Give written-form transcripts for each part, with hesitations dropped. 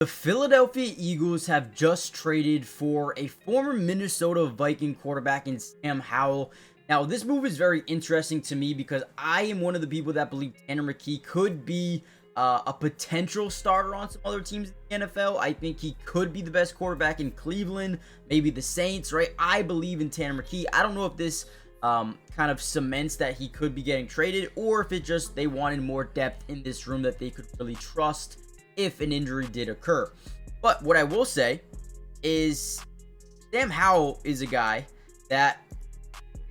The Philadelphia Eagles have just traded for a former Minnesota Viking quarterback in Sam Howell. Now, this move is very interesting to me because I am one of the people that believe Tanner McKee could be a potential starter on some other teams in the NFL. I think he could be the best quarterback in Cleveland, maybe the Saints, right? I believe in Tanner McKee. I don't know if this kind of cements that he could be getting traded, or if it just they wanted more depth in this room that they could really trust if an injury did occur. But what I will say is Sam Howell is a guy that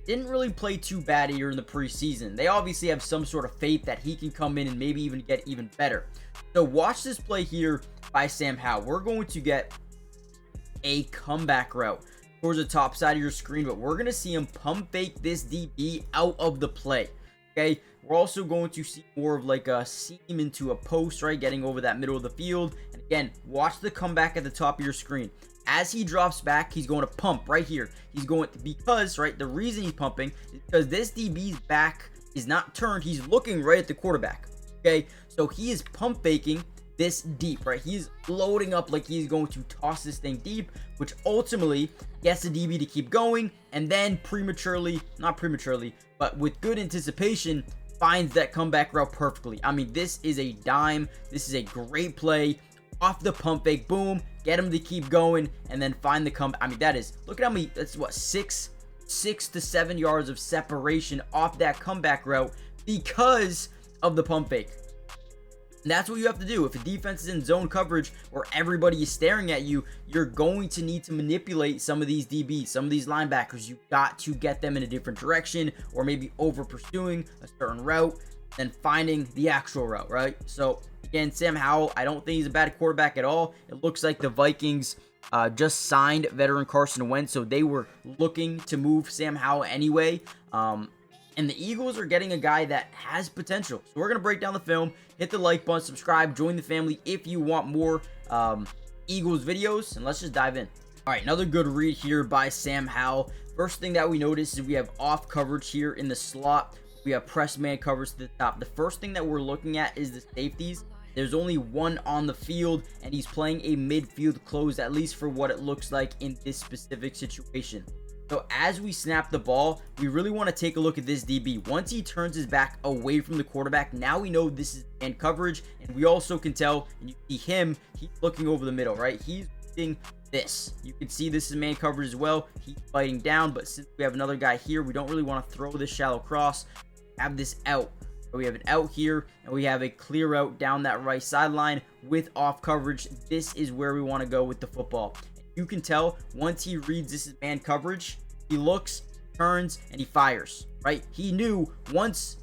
didn't really play too bad here in the preseason. They obviously have some sort of faith that he can come in and maybe even get even better. So watch this play here by Sam Howell. We're going to get a comeback route towards the top side of your screen, but we're going to see him pump fake this DB out of the play. Okay, we're also going to see more of like a seam into a post, right? Getting over that middle of the field. And again, watch the comeback at the top of your screen. As he drops back, he's going to pump right here. He's going to, because, right, the reason he's pumping is because this DB's back is not turned. He's looking right at the quarterback. Okay, so he is pump faking this deep, right? He's loading up like he's going to toss this thing deep, which ultimately gets the DB to keep going, and then not prematurely, but with good anticipation, finds that comeback route perfectly. I mean, this is a dime. This is a great play. Off the pump fake, boom, get him to keep going, and then find the comeback. I mean, that is, look at how many, that's what, 6 to 7 yards of separation off that comeback route because of the pump fake. And that's what you have to do. If a defense is in zone coverage where everybody is staring at you, you're going to need to manipulate some of these DBs, some of these linebackers. You got to get them in a different direction, or maybe over pursuing a certain route than finding the actual route, right? So again, Sam Howell, I don't think he's a bad quarterback at all. It looks like the Vikings just signed veteran Carson Wentz, so they were looking to move Sam Howell anyway. And the Eagles are getting a guy that has potential. So we're going to break down the film. Hit the like button, subscribe, join the family if you want more Eagles videos. And let's just dive in. All right, another good read here by Sam Howell. First thing that we notice is we have off coverage here in the slot. We have press man coverage to the top. The first thing that we're looking at is the safeties. There's only one on the field, and he's playing a midfield close, at least for what it looks like in this specific situation. So as we snap the ball, we really want to take a look at this DB. Once he turns his back away from the quarterback, now we know this is man coverage, and we also can tell, and you see him, he's looking over the middle, right? He's doing this. You can see this is man coverage as well. He's fighting down, but since we have another guy here, we don't really want to throw this shallow cross. Have this out. So we have an out here, and we have a clear out down that right sideline with off coverage. This is where we want to go with the football. You can tell once he reads this is man coverage, he looks, turns, and he fires, right? He knew once,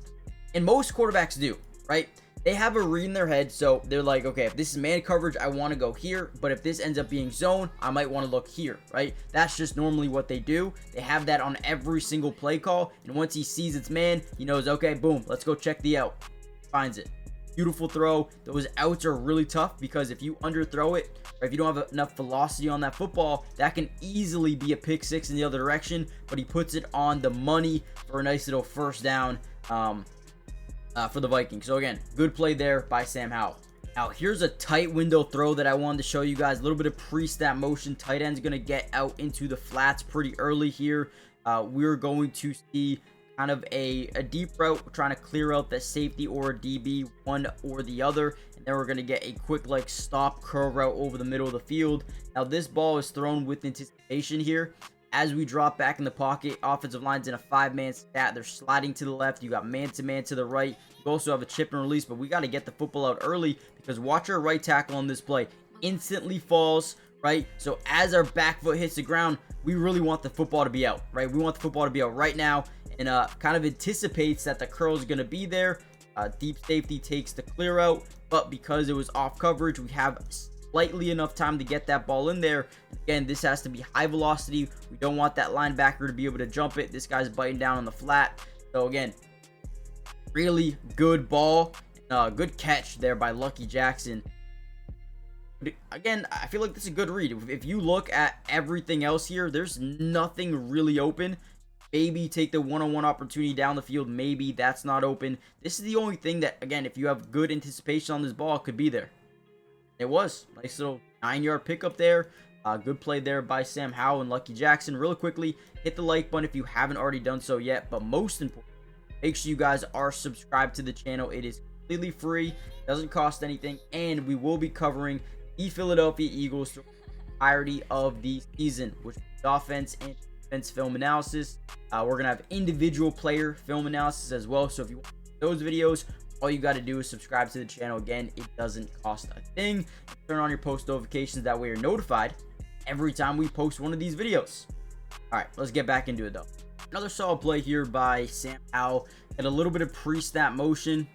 and most quarterbacks do, right? They have a read in their head, so they're like, okay, if this is man coverage, I want to go here, but if this ends up being zone, I might want to look here, right? That's just normally what they do. They have that on every single play call, and once he sees it's man, he knows, okay, boom, let's go check the out. Finds it. Beautiful throw. Those outs are really tough because if you underthrow it, or if you don't have enough velocity on that football, that can easily be a pick six in the other direction, but he puts it on the money for a nice little first down for the Vikings. So again, good play there by Sam Howell. Now here's a tight window throw that I wanted to show you guys. A little bit of pre-snap motion. Tight end's going to get out into the flats pretty early here. We're going to see kind of a deep route, trying to clear out the safety or a DB, one or the other, and then we're going to get a quick like stop curl route over the middle of the field. Now this ball is thrown with anticipation here. As we drop back in the pocket, offensive line's in a 5-man stat. They're sliding to the left. You got man-to-man to the right. You also have a chip and release, but we got to get the football out early because watch our right tackle on this play. Instantly falls, right? So as our back foot hits the ground, we really want the football to be out, right? We want the football to be out right now, and kind of anticipates that the curl is going to be there. Deep safety takes the clear out, but because it was off coverage, we have slightly enough time to get that ball in there. Again, this has to be high velocity. We don't want that linebacker to be able to jump it. This guy's biting down on the flat. So again, really good ball. Good catch there by Lucky Jackson. Again, I feel like this is a good read. If you look at everything else here, there's nothing really open. Maybe take the one-on-one opportunity down the field. Maybe that's not open. This is the only thing that, again, if you have good anticipation on this ball, could be there. It was. Nice little 9-yard pickup there. Good play there by Sam Howell and Lucky Jackson. Really quickly, hit the like button if you haven't already done so yet. But most important, make sure you guys are subscribed to the channel. It is completely free, doesn't cost anything, and we will be covering the Philadelphia Eagles through the entirety of the season, which is offense and defense film analysis. We're going to have individual player film analysis as well. So if you want those videos, all you got to do is subscribe to the channel. Again, it doesn't cost a thing. Turn on your post notifications. That way you're notified every time we post one of these videos. All right, let's get back into it though. Another solid play here by Sam Howell. Had a little bit of pre-snap motion.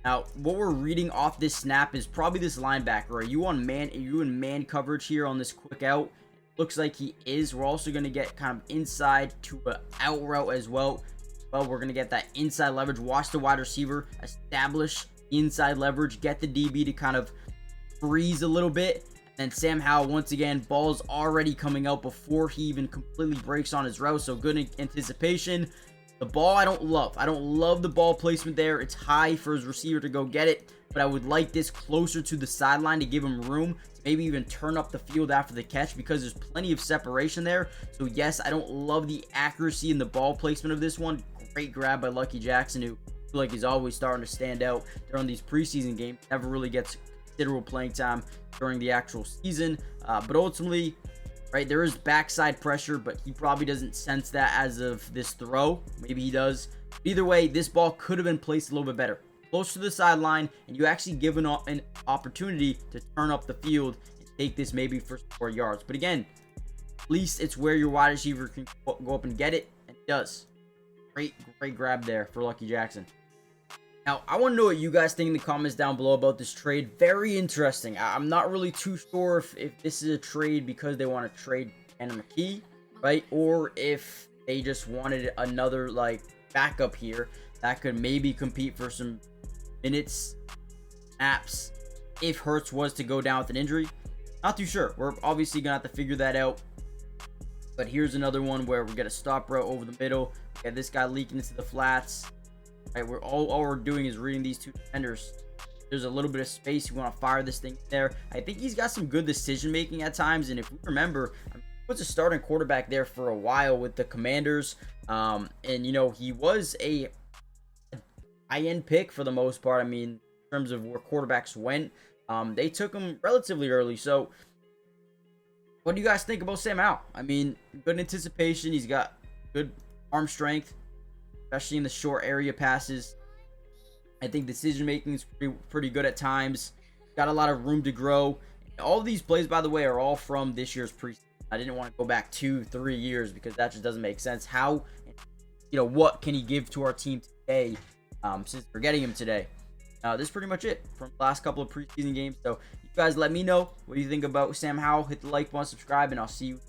Now, what we're reading off this snap is probably this linebacker. Are you in man coverage here on this quick out? Looks like he is. We're also going to get kind of inside to an out route as well. Well, we're going to get that inside leverage. Watch the wide receiver establish inside leverage. Get the DB to kind of freeze a little bit. And Sam Howell, once again, ball's already coming out before he even completely breaks on his route. So good anticipation. The ball I don't love. I don't love the ball placement there. It's high for his receiver to go get it. But I would like this closer to the sideline to give him room to maybe even turn up the field after the catch, because there's plenty of separation there. So yes, I don't love the accuracy and the ball placement of this one. Great grab by Lucky Jackson, who I feel like he's always starting to stand out during these preseason games. Never really gets considerable playing time during the actual season. But ultimately, right, there is backside pressure, but he probably doesn't sense that as of this throw. Maybe he does. But either way, this ball could have been placed a little bit better. Close to the sideline, and you actually give an opportunity to turn up the field and take this maybe for 4 yards. But again, at least it's where your wide receiver can go up and get it, and it does. Great grab there for Lucky Jackson. Now, I want to know what you guys think in the comments down below about this trade. Very interesting. I'm not really too sure if this is a trade because they want to trade Tanner McKee, right? Or if they just wanted another, like, backup here that could maybe compete for some minutes, snaps, if Hurts was to go down with an injury. Not too sure. We're obviously going to have to figure that out. But here's another one where we get a stop route over the middle. We got this guy leaking into the flats. Right, all we're doing is reading these two defenders. There's a little bit of space. You want to fire this thing there. I think he's got some good decision making at times. And if we remember, he was a starting quarterback there for a while with the Commanders. And you know, he was a high-end pick for the most part. I mean, in terms of where quarterbacks went, they took him relatively early. So what do you guys think about Sam Howell? I mean, good anticipation. He's got good arm strength, especially in the short area passes. I think decision making is pretty good at times. Got a lot of room to grow. All of these plays, by the way, are all from this year's preseason. I didn't want to go back 2-3 years because that just doesn't make sense. How, you know, what can he give to our team today since we're getting him today? This is pretty much it from the last couple of preseason games. So you guys let me know what you think about Sam Howell. Hit the like button, subscribe, and I'll see you